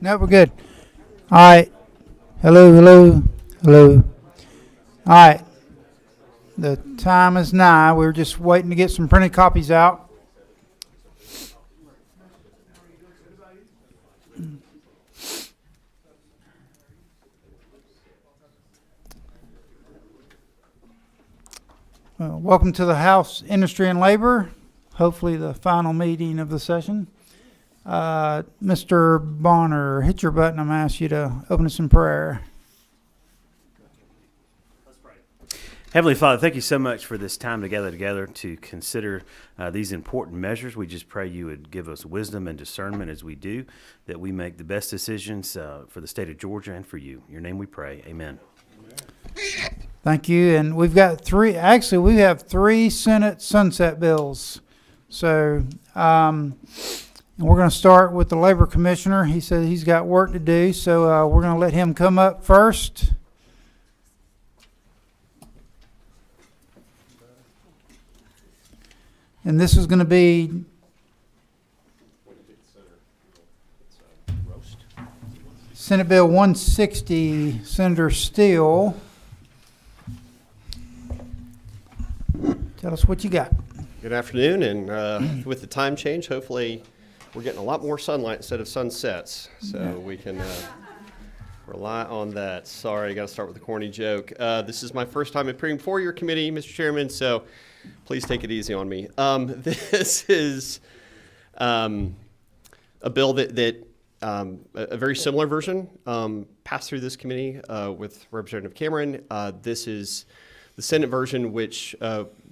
No, we're good. All right. Hello, hello, hello. All right. The time is nigh. We're just waiting to get some printed copies out. Welcome to the House Industry and Labor. Hopefully the final meeting of the session. Mr. Bonner, hit your button. I'm going to ask you to open us in prayer. Let's pray. Heavenly Father, thank you so much for this time together to consider these important measures. We just pray you would give us wisdom and discernment as we do, that we make the best decisions for the state of Georgia and for you. In your name we pray. Amen. Thank you. And we have three Senate sunset bills. So we're going to start with the Labor Commissioner. He said he's got work to do, so we're going to let him come up first. And this is going to be Senate Bill 160, Senator Steele. Tell us what you got. Good afternoon, and with the time change, hopefully we're getting a lot more sunlight instead of sunsets, so we can rely on that. Sorry, I got to start with a corny joke. This is my first time appearing before your committee, Mr. Chairman, so please take it easy on me. This is a bill that a very similar version passed through this committee with Representative Cameron. This is the Senate version, which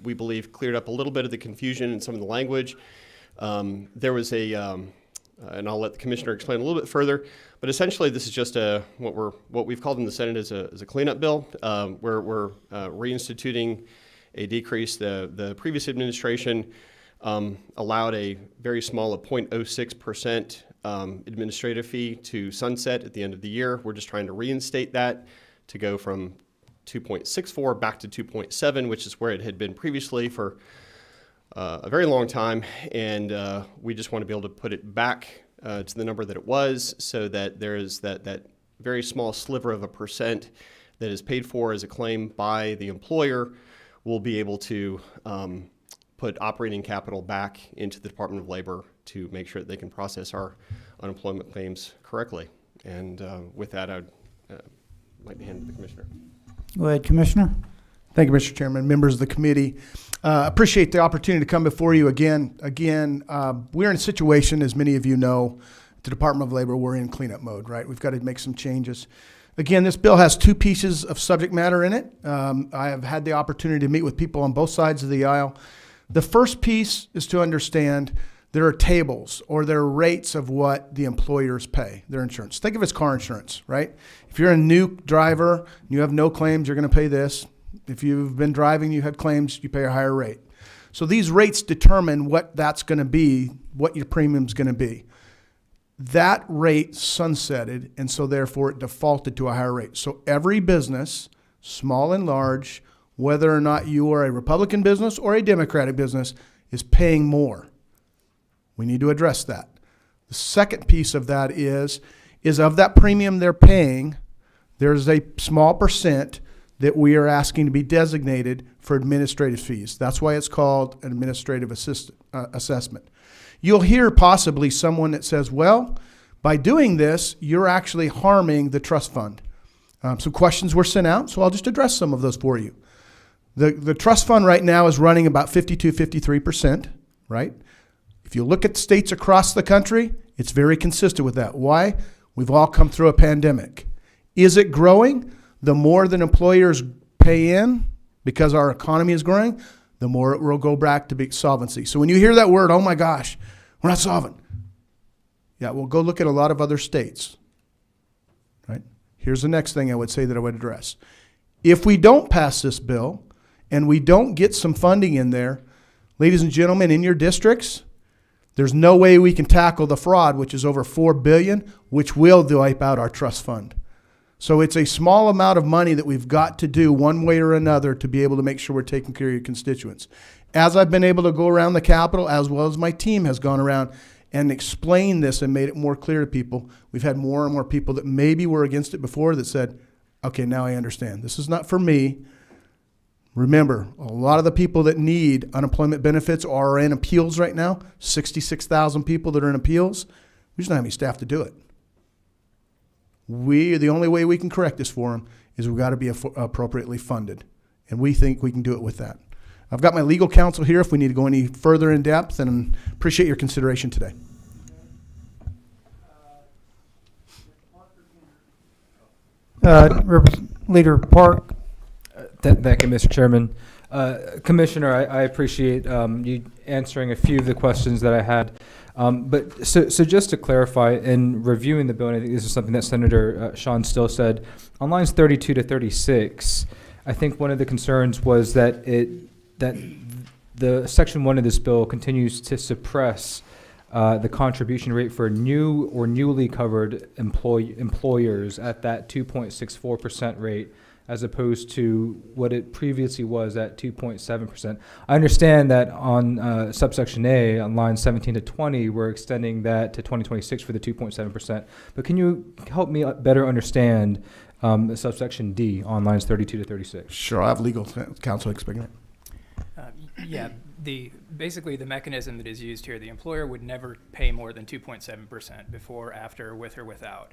we believe cleared up a little bit of the confusion in some of the language. There was and I'll let the commissioner explain a little bit further, but essentially this is just what we've called in the Senate as a cleanup bill. We're reinstituting a decrease. The previous administration allowed a very small 0.06% administrative fee to sunset at the end of the year. We're just trying to reinstate that to go from 2.64 back to 2.7, which is where it had been previously for a very long time, and we just want to be able to put it back to the number that it was, so that there is that very small sliver of a percent that is paid for as a claim by the employer. We'll be able to put operating capital back into the Department of Labor to make sure that they can process our unemployment claims correctly. And with that, I'd like to hand it to the commissioner. Go ahead, Commissioner. Thank you, Mr. Chairman, members of the committee. Appreciate the opportunity to come before you again. We're in a situation, as many of you know, the Department of Labor, we're in cleanup mode, right? We've got to make some changes. Again, this bill has two pieces of subject matter in it. I have had the opportunity to meet with people on both sides of the aisle. The first piece is to understand there are tables or there are rates of what the employers pay, their insurance. Think of it as car insurance, right? If you're a new driver and you have no claims, you're going to pay this. If you've been driving, you had claims, you pay a higher rate. So these rates determine what that's going to be, what your premium's going to be. That rate sunsetted, and so therefore it defaulted to a higher rate. So every business, small and large, whether or not you are a Republican business or a Democratic business, is paying more. We need to address that. The second piece of that is of that premium they're paying, there's a small percent that we are asking to be designated for administrative fees. That's why it's called an administrative assessment. You'll hear possibly someone that says, well, by doing this, you're actually harming the trust fund. Some questions were sent out, so I'll just address some of those for you. The trust fund right now is running about 52, 53%, right? If you look at states across the country, it's very consistent with that. Why? We've all come through a pandemic. Is it growing? The more that employers pay in, because our economy is growing, the more it will go back to solvency. So when you hear that word, oh my gosh, we're not solvent. Yeah, well, go look at a lot of other states, right? Here's the next thing I would say that I would address. If we don't pass this bill and we don't get some funding in there, ladies and gentlemen, in your districts, there's no way we can tackle the fraud, which is over $4 billion, which will wipe out our trust fund. So it's a small amount of money that we've got to do one way or another to be able to make sure we're taking care of your constituents. As I've been able to go around the Capitol, as well as my team has gone around, and explained this and made it more clear to people, we've had more and more people that maybe were against it before that said, okay, now I understand. This is not for me. Remember, a lot of the people that need unemployment benefits are in appeals right now, 66,000 people that are in appeals. We just don't have any staff to do it. The only way we can correct this for them is we've got to be appropriately funded. And we think we can do it with that. I've got my legal counsel here if we need to go any further in depth, and appreciate your consideration today. Leader Park. Thank you, Mr. Chairman. Commissioner, I appreciate you answering a few of the questions that I had. But just to clarify, in reviewing the bill, and I think this is something that Senator Sean Still said, on lines 32 to 36, I think one of the concerns was that the Section 1 of this bill continues to suppress the contribution rate for new or newly covered employers at that 2.64% rate, as opposed to what it previously was at 2.7%. I understand that on subsection A, on lines 17 to 20, we're extending that to 2026 for the 2.7%. But can you help me better understand the subsection D on lines 32 to 36? Sure, I have legal counsel explaining it. Yeah, basically the mechanism that is used here, the employer would never pay more than 2.7% before, after, with or without.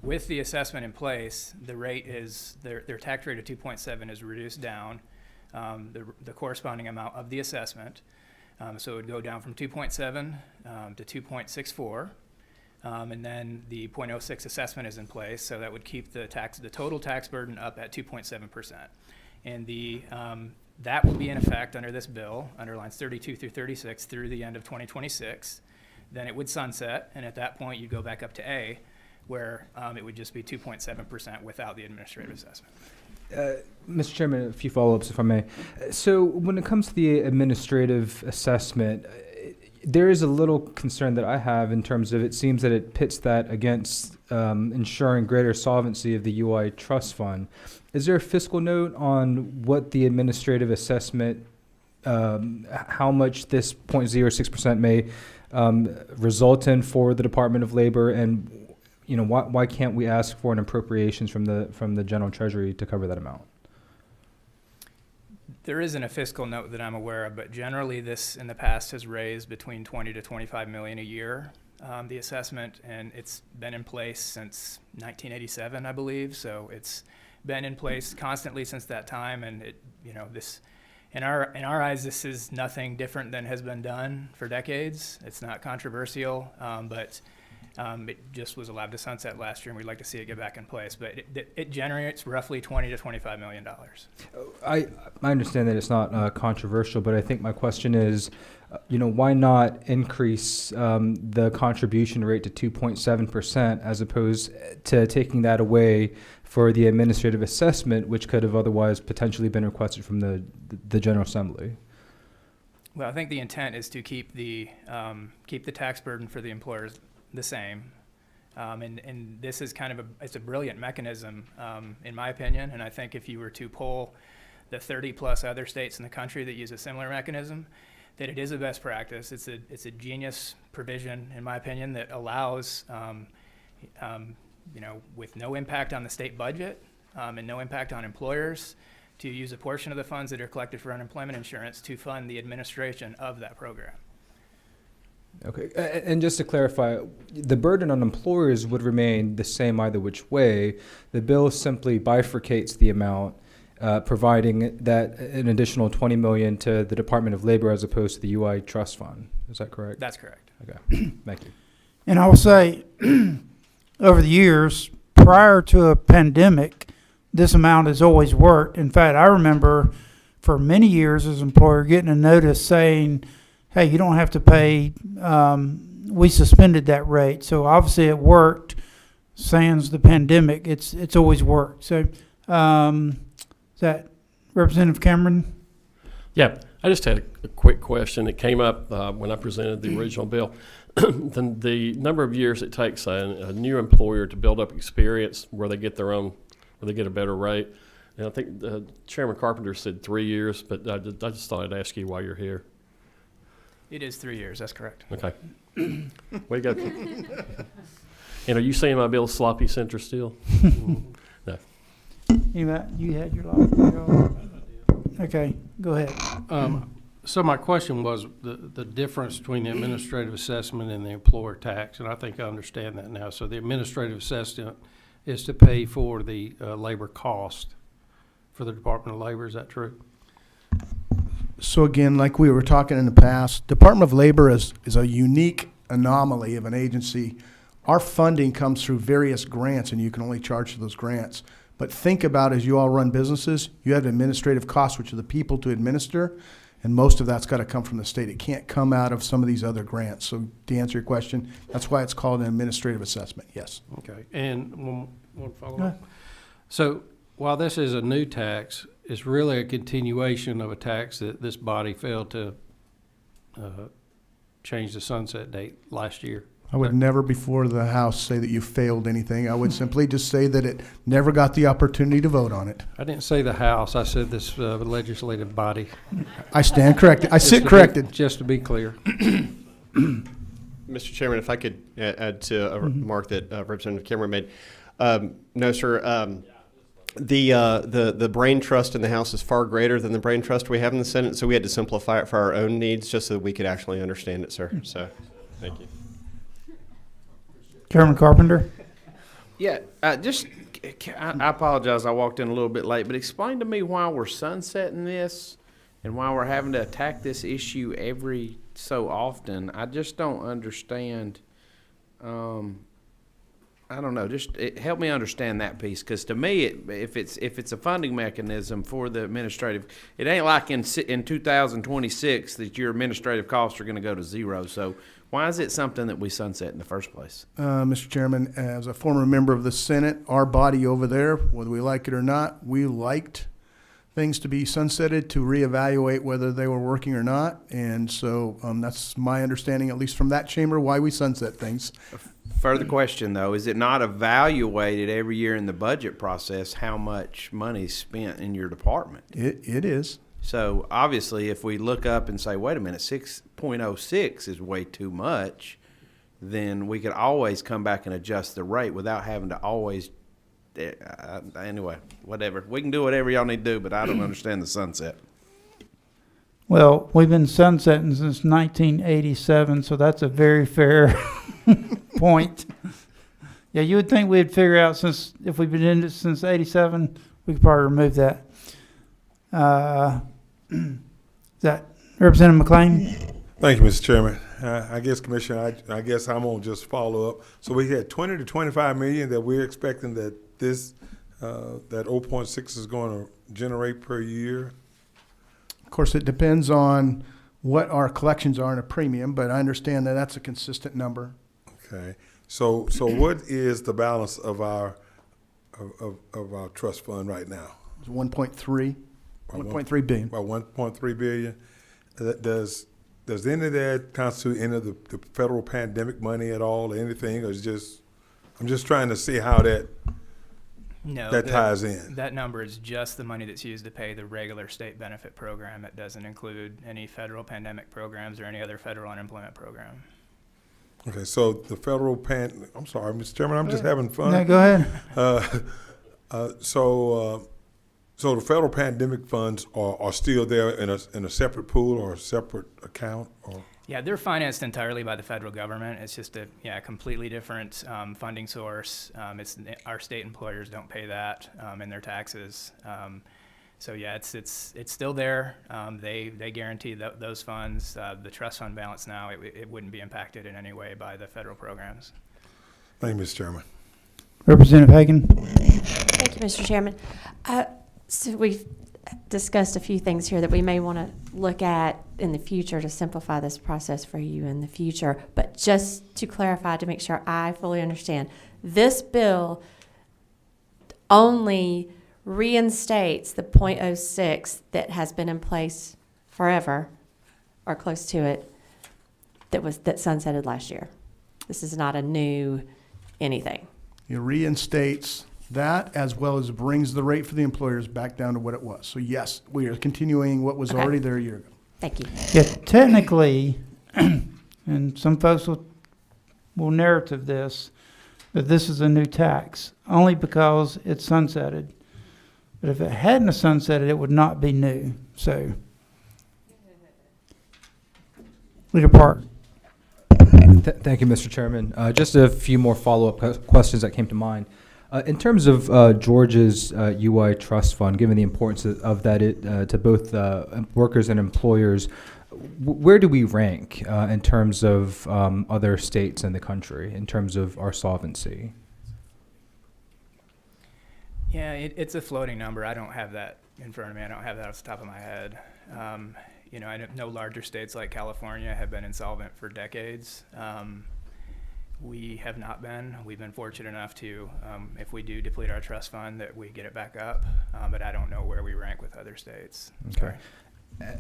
With the assessment in place, the rate is, their tax rate of 2.7 is reduced down, the corresponding amount of the assessment. So it would go down from 2.7 to 2.64. And then the 0.06 assessment is in place, so that would keep the total tax burden up at 2.7%. And that will be in effect under this bill, under lines 32 through 36, through the end of 2026. Then it would sunset, and at that point, you'd go back up to A, where it would just be 2.7% without the administrative assessment. Mr. Chairman, a few follow-ups, if I may. So when it comes to the administrative assessment, there is a little concern that I have in terms of, it seems that it pits that against ensuring greater solvency of the UI trust fund. Is there a fiscal note on what the administrative assessment, how much this 0.06% may result in for the Department of Labor, and why can't we ask for an appropriations from the General Treasury to cover that amount? There isn't a fiscal note that I'm aware of, but generally this in the past has raised between 20 to 25 million a year, the assessment, and it's been in place since 1987, I believe. So it's been in place constantly since that time, and this, in our eyes, this is nothing different than has been done for decades. It's not controversial, but it just was allowed to sunset last year, and we'd like to see it get back in place. But it generates roughly $20 to $25 million. I understand that it's not controversial, but I think my question is, why not increase the contribution rate to 2.7% as opposed to taking that away for the administrative assessment, which could have otherwise potentially been requested from the General Assembly? Well, I think the intent is to keep the tax burden for the employers the same, and this is it's a brilliant mechanism, in my opinion. And I think if you were to poll the 30 plus other states in the country that use a similar mechanism, that it is a best practice. It's a genius provision, in my opinion, that allows, with no impact on the state budget and no impact on employers, to use a portion of the funds that are collected for unemployment insurance to fund the administration of that program. Okay, and just to clarify, the burden on employers would remain the same either which way. The bill simply bifurcates the amount, providing that an additional $20 million to the Department of Labor as opposed to the UI Trust Fund. Is that correct? That's correct. Okay, thank you. And I will say, over the years, prior to a pandemic, this amount has always worked. In fact, I remember for many years as an employer getting a notice saying, hey, you don't have to pay, we suspended that rate. So obviously it worked, sans the pandemic. It's always worked. So is that Representative Cameron? Yeah, I just had a quick question. It came up when I presented the original bill. the number of years it takes a new employer to build up experience where they get where they get a better rate. And I think Chairman Carpenter said 3 years, but I just thought I'd ask you while you're here. It is 3 years. That's correct. Okay, Way to go. And are you saying my bill's sloppy center still? No. You had your lot. Okay, go ahead. So my question was the difference between the administrative assessment and the employer tax, and I think I understand that now. So the administrative assessment is to pay for the labor cost for the Department of Labor, is that true? So again, like we were talking in the past, Department of Labor is a unique anomaly of an agency. Our funding comes through various grants, and you can only charge for those grants. But think about, as you all run businesses, you have administrative costs, which are the people to administer, and most of that's got to come from the state. It can't come out of some of these other grants. So to answer your question, that's why it's called an administrative assessment, yes. Okay, and one follow-up. So while this is a new tax, it's really a continuation of a tax that this body failed to change the sunset date last year. I would never before the House say that you failed anything. I would simply just say that it never got the opportunity to vote on it. I didn't say the House, I said this legislative body. I stand corrected. I Just sit to be- corrected. Just to be clear. Mr. Chairman, if I could add to a remark that Representative Cameron made. No, sir. The brain trust in the House is far greater than the brain trust we have in the Senate, so we had to simplify it for our own needs just so that we could actually understand it, sir. So, thank you. Chairman Carpenter? Yeah, I apologize, I walked in a little bit late, but explain to me why we're sunsetting this and why we're having to attack this issue every so often. I just don't understand. I don't know, help me understand that piece, because to me, if it's a funding mechanism for the administrative, it ain't like in 2026 that your administrative costs are going to go to zero. So why is it something that we sunset in the first place? Mr. Chairman, as a former member of the Senate, our body over there, whether we like it or not, we liked things to be sunsetted to reevaluate whether they were working or not. And so that's my understanding, at least from that chamber, why we sunset things. Further question, though, is it not evaluated every year in the budget process how much money is spent in your department? It is. So obviously, if we look up and say, wait a minute, 6.06 is way too much, then we could always come back and adjust the rate without having to always, anyway, whatever. We can do whatever y'all need to do, but I don't understand the sunset. Well, we've been sunsetting since 1987, so that's a very fair point. Yeah, you would think we'd figure out, since if we've been in it since 87, we could probably remove that. Is that Representative McLean? Thank you, Mr. Chairman. I guess, Commissioner, I guess I'm gonna just follow up. So we had 20 to 25 million that we're expecting that this, that 0.6 is going to generate per year. Of course, it depends on what our collections are in a premium, but I understand that that's a consistent number. Okay. So what is the balance of our of our trust fund right now? It's 1.3 billion. About 1.3 billion. Does any of that constitute any of the federal pandemic money at all, or anything, or is just, I'm just trying to see how that ties in. That number is just the money that's used to pay the regular state benefit program. It doesn't include any federal pandemic programs or any other federal unemployment program. Okay, so the federal I'm sorry, Mr. Chairman, I'm just having fun. No, go ahead. So the federal pandemic funds are still there in a separate pool or a separate account, or? Yeah, they're financed entirely by the federal government. It's just a completely different funding source. Our state employers don't pay that in their taxes. So yeah, it's still there. They guarantee those funds. The trust fund balance now, it wouldn't be impacted in any way by the federal programs. Thank you, Mr. Chairman. Representative Hagan? Thank you, Mr. Chairman. So we've discussed a few things here that we may want to look at in the future to simplify this process for you in the future. But just to clarify, to make sure I fully understand, this bill only reinstates the 0.06 that has been in place forever, or close to it, that sunsetted last year. This is not a new anything. It reinstates that, as well as brings the rate for the employers back down to what it was. So yes, we are continuing what was Okay. already there a year ago. Thank you. Yeah, technically, and some folks will narrative this, that this is a new tax, only because it's sunsetted. But if it hadn't sunsetted, it would not be new. So, Leader Park. Thank you, Mr. Chairman. Just a few more follow-up questions that came to mind. In terms of George's UI trust fund, given the importance of that to both workers and employers, where do we rank in terms of other states in the country, in terms of our solvency? Yeah, it's a floating number. I don't have that in front of me. I don't have that off the top of my head. You know, I know larger states like California have been insolvent for decades. We have not been. We've been fortunate enough to, if we do deplete our trust fund, that we get it back up. But I don't know where we rank with other states. Okay.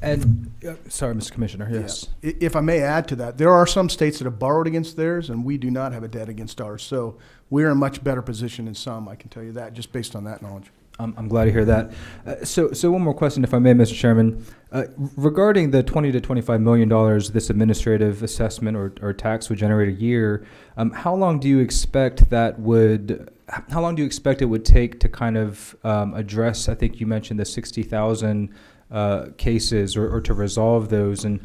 And, sorry, Mr. Commissioner, yes. Yeah. If I may add to that, there are some states that have borrowed against theirs, and we do not have a debt against ours. So we're in a much better position than some, I can tell you that, just based on that knowledge. I'm glad to hear that. So one more question, if I may, Mr. Chairman. Regarding the $20 to $25 million this administrative assessment or tax would generate a year, how long do you expect it would take to kind of address, I think you mentioned the 60,000 cases or to resolve those? And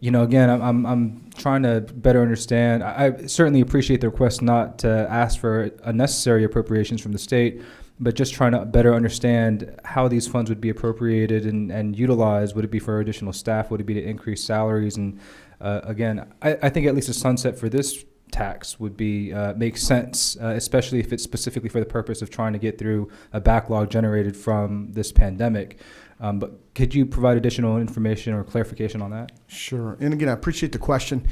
you know, again, I'm trying to better understand. I certainly appreciate the request not to ask for unnecessary appropriations from the state, but just trying to better understand how these funds would be appropriated and utilized. Would it be for additional staff? Would it be to increase salaries? And again, I think at least a sunset for this tax would be makes sense, especially if it's specifically for the purpose of trying to get through a backlog generated from this pandemic. But could you provide additional information or clarification on that? Sure. And again, I appreciate the question.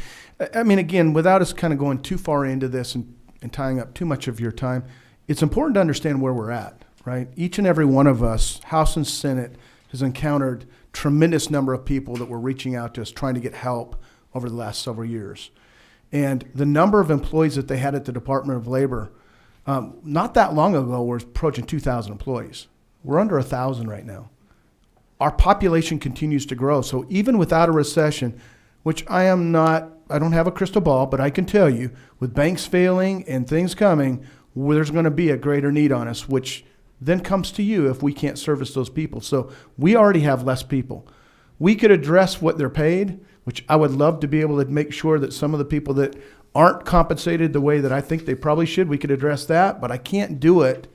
I mean, again, without us kind of going too far into this and tying up too much of your time, it's important to understand where we're at, right? Each and every one of us, House and Senate, has encountered tremendous number of people that were reaching out to us trying to get help over the last several years. And the number of employees that they had at the Department of Labor, not that long ago, was approaching 2,000 employees. We're under 1,000 right now. Our population continues to grow. So even without a recession, which I don't have a crystal ball, but I can tell you, with banks failing and things coming, there's going to be a greater need on us, which then comes to you if we can't service those people. So we already have less people. We could address what they're paid, which I would love to be able to make sure that some of the people that aren't compensated the way that I think they probably should, we could address that, but I can't do it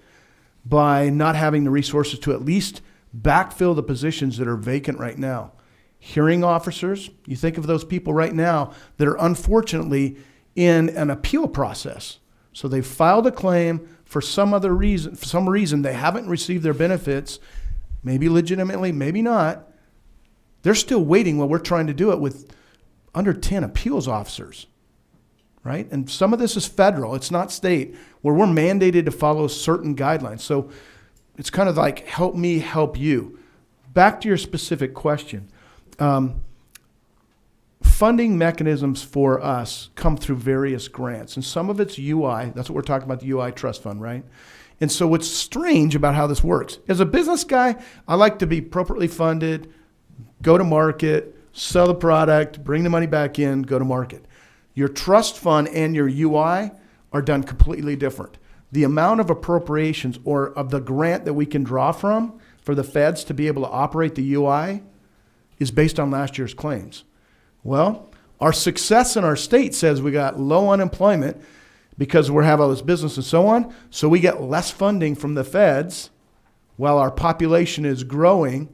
by not having the resources to at least backfill the positions that are vacant right now. Hearing officers, you think of those people right now that are unfortunately in an appeal process. So they filed a claim for some reason they haven't received their benefits, maybe legitimately, maybe not. They're still waiting while we're trying to do it with under 10 appeals officers, right? And some of this is federal, it's not state, where we're mandated to follow certain guidelines. So it's kind of like, help me help you. Back to your specific question. Funding mechanisms for us come through various grants, and some of it's UI. That's what we're talking about, the UI Trust Fund, right? And so what's strange about how this works, as a business guy, I like to be appropriately funded, go to market, sell the product, bring the money back in, go to market. Your trust fund and your UI are done completely different. The amount of appropriations or of the grant that we can draw from for the feds to be able to operate the UI is based on last year's claims. Well, our success in our state says we got low unemployment because we're having all this business and so on, so we get less funding from the feds while our population is growing,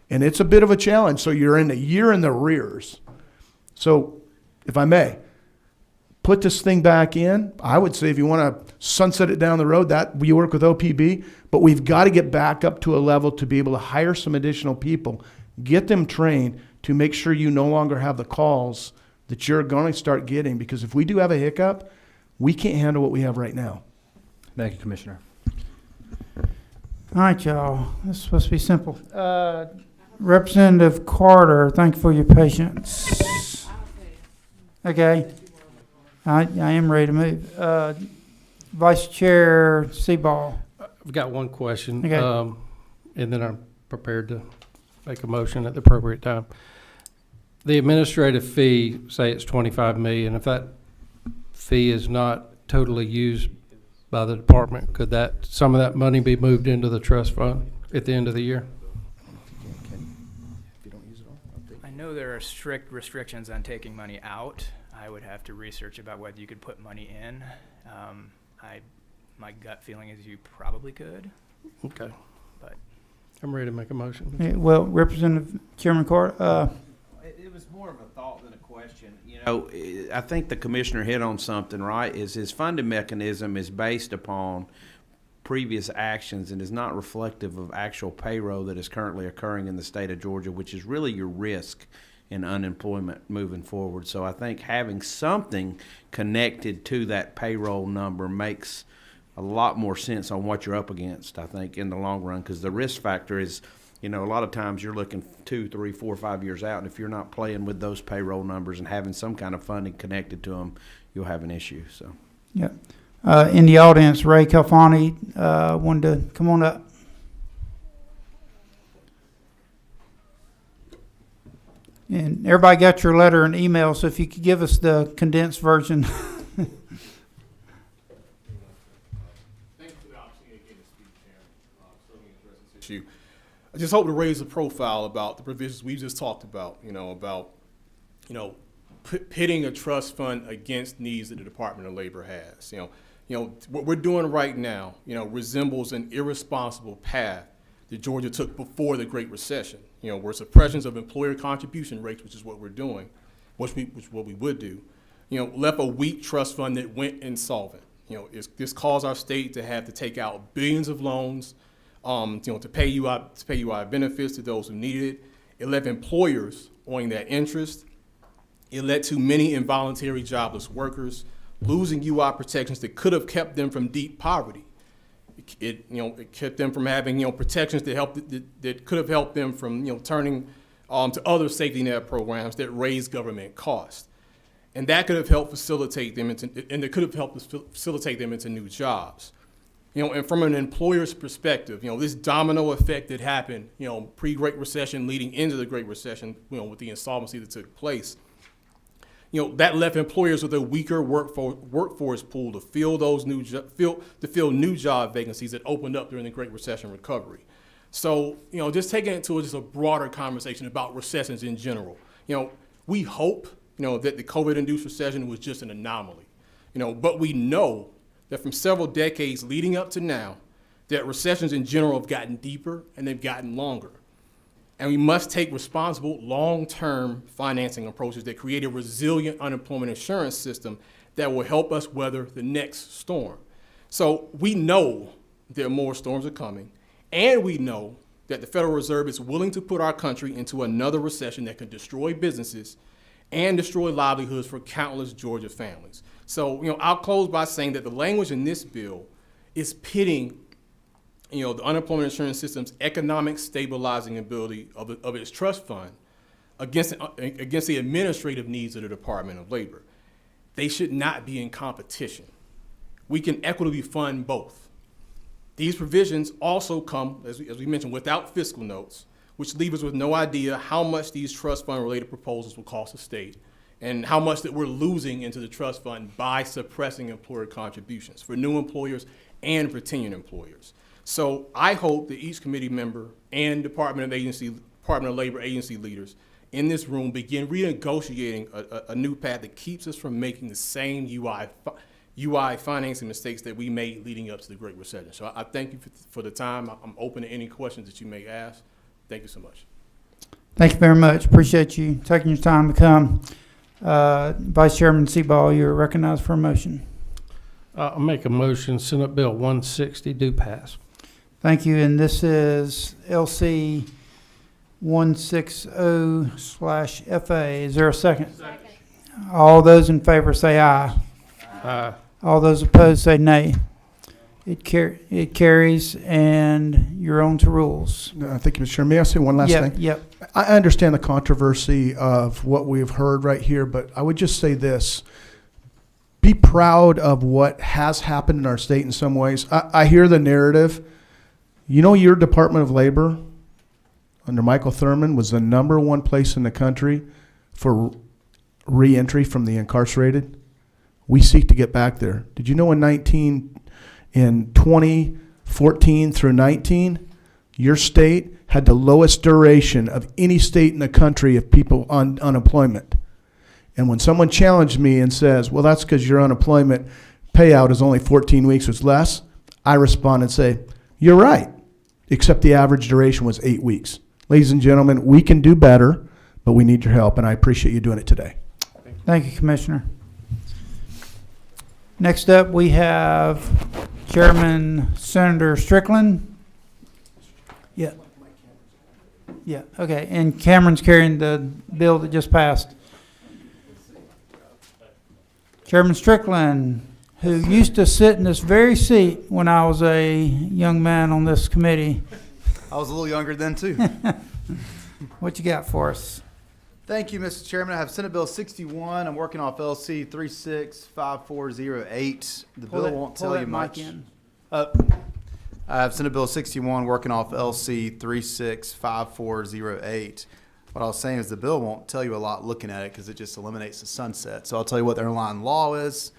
and it's a bit of a challenge. So you're in a year in the rears. So if I may, put this thing back in. I would say if you want to sunset it down the road, that we work with OPB, but we've got to get back up to a level to be able to hire some additional people, get them trained to make sure you no longer have the calls that you're going to start getting, because if we do have a hiccup, we can't handle what we have right now. Thank you, Commissioner. All right, y'all. This is supposed to be simple. Representative Carter, thank you for your patience. Okay. I am ready to move. Vice Chair Seaball. I've got one question, Okay. and then I'm prepared to make a motion at the appropriate time. the administrative fee, say it's 25 million, if that fee is not totally used by the department, could some of that money be moved into the trust fund at the end of the year? I know there are strict restrictions on taking money out. I would have to research about whether you could put money in. My gut feeling is you probably could, Okay. but I'm ready to make a motion. Yeah, well, Representative Chairman Carter, It was more of a thought than a question. You know, I think the commissioner hit on something, right? Is his funding mechanism is based upon previous actions and is not reflective of actual payroll that is currently occurring in the state of Georgia, which is really your risk in unemployment moving forward. So I think having something connected to that payroll number makes a lot more sense on what you're up against, I think, in the long run, because the risk factor is, you know, a lot of times you're looking 2, 3, 4, 5 years out, and if you're not playing with those payroll numbers and having some kind of funding connected to them, you'll have an issue. So, yeah. In the audience, Ray Calfani wanted to come on up. And everybody got your letter and email, so if you could give us the condensed version. Issue. I just hope to raise a profile about the provisions we just talked about, about pitting a trust fund against needs that the Department of Labor has. What we're doing right now, resembles an irresponsible path that Georgia took before the Great Recession, where suppressions of employer contribution rates, which is what we're doing, which what we would do, left a weak trust fund that went insolvent. This caused our state to have to take out billions of loans, to pay UI benefits to those who needed it. It left employers owing that interest. It led to many involuntary jobless workers losing UI protections that could have kept them from deep poverty. It kept them from having protections that could have helped them from turning to other safety net programs that raise government costs, and that could have helped facilitate them into new jobs. And from an employer's perspective, this domino effect that happened, pre-Great Recession leading into the Great Recession, with the insolvency that took place, that left employers with a weaker workforce pool to fill those new job vacancies that opened up during the Great Recession recovery. So, just taking it to just a broader conversation about recessions in general. We hope, that the COVID-induced recession was just an anomaly, but we know that from several decades leading up to now, that recessions in general have gotten deeper and they've gotten longer. And we must take responsible long-term financing approaches that create a resilient unemployment insurance system that will help us weather the next storm. So we know that more storms are coming, and we know that the Federal Reserve is willing to put our country into another recession that could destroy businesses and destroy livelihoods for countless Georgia families. So, I'll close by saying that the language in this bill is pitting, the unemployment insurance system's economic stabilizing ability of its trust fund against the administrative needs of the Department of Labor. They should not be in competition. We can equitably fund both. These provisions also come, as we mentioned, without fiscal notes, which leave us with no idea how much these trust fund related proposals will cost the state, and how much that we're losing into the trust fund by suppressing employer contributions for new employers and for tenured employers. So I hope that each committee member and Department of Labor agency leaders in this room begin renegotiating a new path that keeps us from making the same UI financing mistakes that we made leading up to the Great Recession. So I thank you for the time. I'm open to any questions that you may ask. Thank you so much. Thank you very much. Appreciate you taking your time to come. Vice Chairman Seaball, you're recognized for a motion. I'll make a motion, Senate Bill 160 do pass. Thank you. And this is LC 160/FA. Is there a second? Second. All those in favor say aye. Aye. All those opposed say nay. It carries, and you're on to rules. Thank you, Mr. Chairman. May I say one last thing? Yep. I understand the controversy of what we've heard right here, but I would just say this. Be proud of what has happened in our state in some ways. I hear the narrative. Your Department of Labor under Michael Thurman was the #1 place in the country for reentry from the incarcerated. We seek to get back there. Did you know in 2014 through 19, your state had the lowest duration of any state in the country of people on unemployment? And when someone challenged me and says, well, that's because your unemployment payout is only 14 weeks or less, I respond and say, you're right, except the average duration was 8 weeks. Ladies and gentlemen, we can do better, but we need your help, and I appreciate you doing it today. Thank you, Commissioner. Next up, we have Chairman Senator Strickland. Yeah. Yeah, okay, and Cameron's carrying the bill that just passed. Chairman Strickland, who used to sit in this very seat when I was a young man on this committee. I was a little younger then, too. What you got for us? Thank you, Mr. Chairman. I have Senate Bill 61. I'm working off LC 365408. The bill won't tell you much. I have Senate Bill 61 working off LC 365408. What I was saying is the bill won't tell you a lot looking at it because it just eliminates the sunset. So I'll tell you what the underlying law is.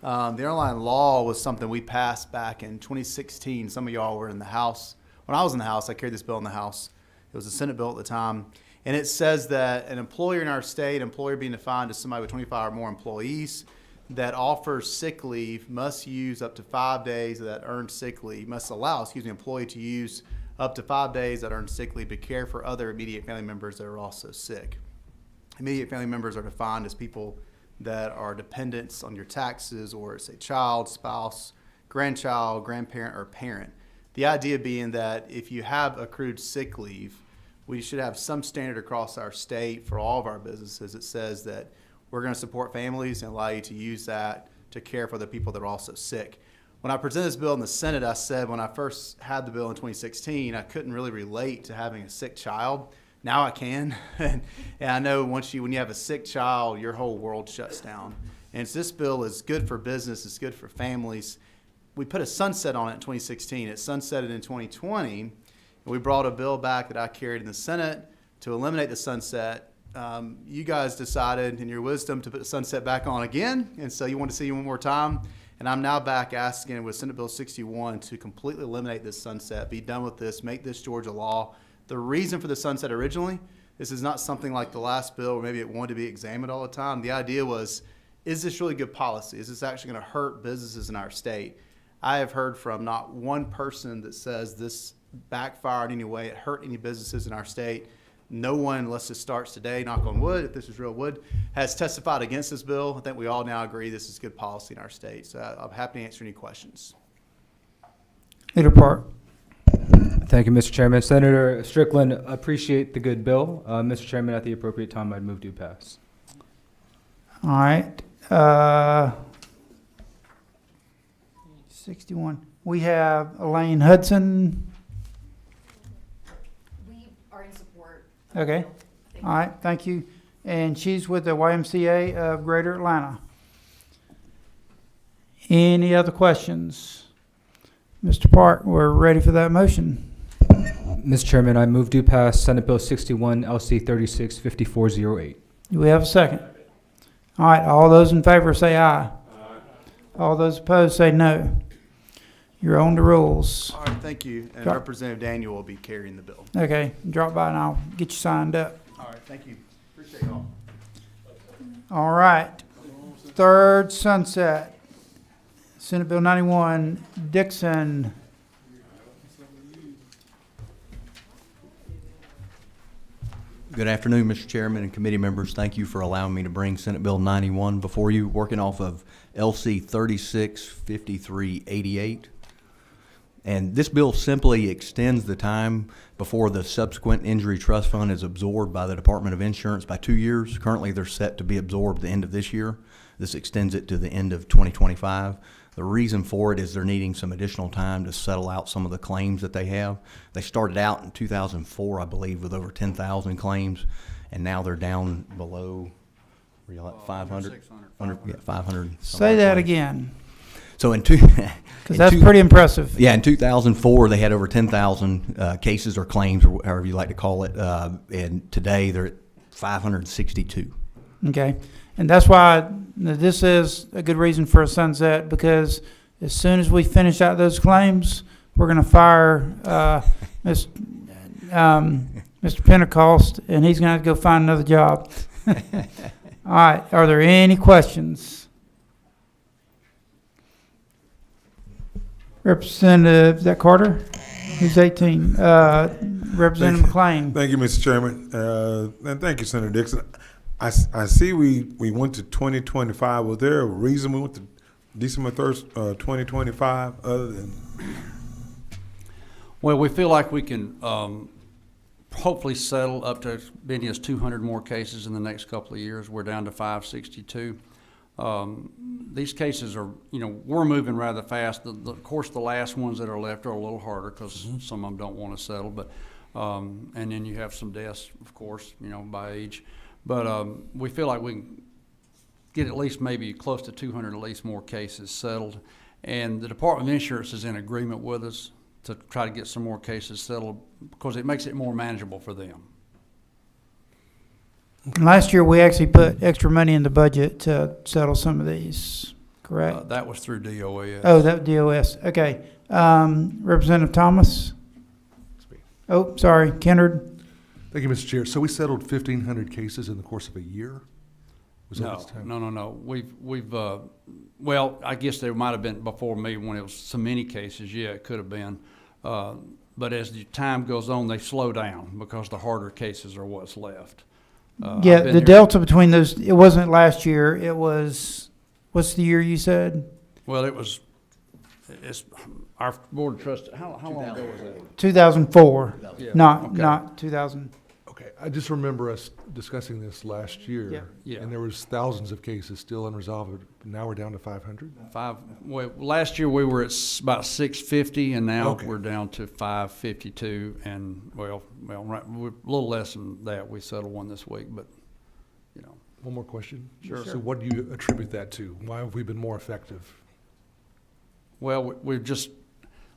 The underlying law was something we passed back in 2016. Some of y'all were in the House. When I was in the House, I carried this bill in the House. It was a Senate bill at the time. And it says that an employer in our state, employer being defined as somebody with 25 or more employees, that offers sick leave must use up to 5 days of that earned sick leave, must allow, employee to use up to 5 days that earned sick leave to care for other immediate family members that are also sick. Immediate family members are defined as people that are dependents on your taxes, or it's a child, spouse, grandchild, grandparent, or parent. The idea being that if you have accrued sick leave, we should have some standard across our state for all of our businesses that says that we're going to support families and allow you to use that to care for the people that are also sick. When I presented this bill in the Senate, I said when I first had the bill in 2016, I couldn't really relate to having a sick child. Now I can. And I know when you have a sick child, your whole world shuts down. And so this bill is good for business. It's good for families. We put a sunset on it in 2016. It sunsetted in 2020. And we brought a bill back that I carried in the Senate to eliminate the sunset. You guys decided in your wisdom to put the sunset back on again. And so you want to see you one more time. And I'm now back asking with Senate Bill 61 to completely eliminate this sunset, be done with this, make this Georgia law. The reason for the sunset originally, this is not something like the last bill where maybe it wanted to be examined all the time. The idea was, is this really good policy? Is this actually going to hurt businesses in our state? I have heard from not one person that says this backfired in any way, it hurt any businesses in our state. No one, unless this starts today, knock on wood, if this is real wood, has testified against this bill. I think we all now agree this is good policy in our state. So I'm happy to answer any questions. Leader Park. Thank you, Mr. Chairman. Senator Strickland, appreciate the good bill. Mr. Chairman, at the appropriate time, I'd move to pass. All right. 61. We have Elaine Hudson. We are in support. Okay. All right. Thank you. And she's with the YMCA of Greater Atlanta. Any other questions? Mr. Park, we're ready for that motion. Mr. Chairman, I move to pass Senate Bill 61, LC 365408. Do we have a second? All right. All those in favor say aye. Aye. All those opposed say no. You're on the rules. All right, thank you. And Drop. Representative Daniel will be carrying the bill. Okay. Drop by and I'll get you signed up. All right, thank you. Appreciate it all. All right. Third sunset. Senate Bill 91, Dixon. Good afternoon, Mr. Chairman and committee members. Thank you for allowing me to bring Senate Bill 91 before you, working off of LC 365388. And this bill simply extends the time before the subsequent injury trust fund is absorbed by the Department of Insurance by 2 years. Currently, they're set to be absorbed the end of this year. This extends it to the end of 2025. The reason for it is they're needing some additional time to settle out some of the claims that they have. They started out in 2004, I believe, with over 10,000 claims, and now they're down below 500. 500. Say that again. So because that's pretty impressive. Yeah, in 2004 they had over 10,000 cases or claims, or however you like to call it, and today they're at 562. Okay, and that's why this is a good reason for a sunset, because as soon as we finish out those claims, we're gonna fire, Mr. Pentecost, and he's gonna have to go find another job. All right, are there any questions? Representative, is that Carter? Who's 18? Representative McLean. Thank you, Mr. Chairman, and thank you, Senator Dixon. I see we went to 2025. Was there a reason we went to December 1st, 2025, other than? Well, we feel like we can hopefully settle up to as many as 200 more cases in the next couple of years. We're down to 562. These cases are, we're moving rather fast. Of course, the last ones that are left are a little harder because some of them don't want to settle. But and then you have some deaths, of course, by age. But we feel like we can get at least maybe close to 200 at least more cases settled. And the Department of Insurance is in agreement with us to try to get some more cases settled because it makes it more manageable for them. Last year, we actually put extra money in the budget to settle some of these, correct? That was through DOS. Oh, that DOS. Okay. Representative Thomas? Oh, sorry, Kennard? Thank you, Mr. Chair. So we settled 1,500 cases in the course of a year? Was that this time? No. We've well, I guess there might have been before me when it was so many cases. Yeah, it could have been. But as the time goes on, they slow down because the harder cases are what's left. Yeah, the delta between those, it wasn't last year. It was, what's the year you said? Well, it's our board of trustees. How long ago was that? 2004, Yeah. not 2000. Okay, I just remember us discussing this last year. Yeah. And there was thousands of cases still unresolved. Now we're down to 500? Well, last year we were at about 650, and now Okay. we're down to 552. And we're a little less than that. We settled one this week, but One more question? Sure. So what do you attribute that to? Why have we been more effective? Well, we're just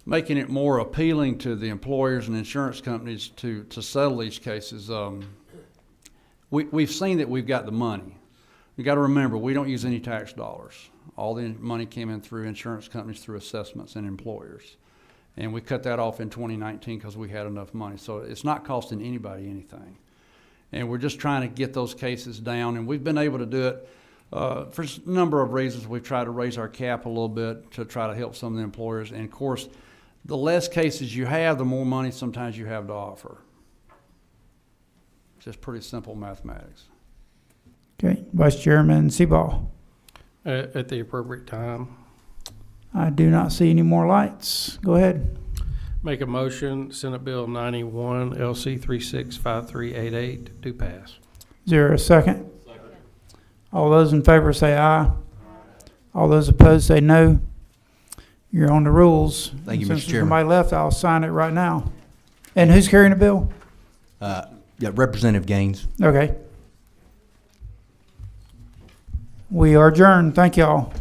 making it more appealing to the employers and insurance companies to settle these cases. We've seen that we've got the money. You got to remember, we don't use any tax dollars. All the money came in through insurance companies, through assessments and employers. And we cut that off in 2019 because we had enough money. So it's not costing anybody anything. And we're just trying to get those cases down. And we've been able to do it for a number of reasons. We've tried to raise our cap a little bit to try to help some of the employers. And of course, the less cases you have, the more money sometimes you have to offer. Just pretty simple mathematics. Okay, Vice Chairman Seaball. At the appropriate time. I do not see any more lights. Go ahead. Make a motion, Senate Bill 91, LC 365388, to pass. Is there a second? Second. All those in favor say aye. All those opposed say no. You're on the rules. Thank you, And Mr. since Chairman. somebody left, I'll sign it right now. And who's carrying the bill? Yeah, Representative Gaines. Okay. We are adjourned. Thank you all.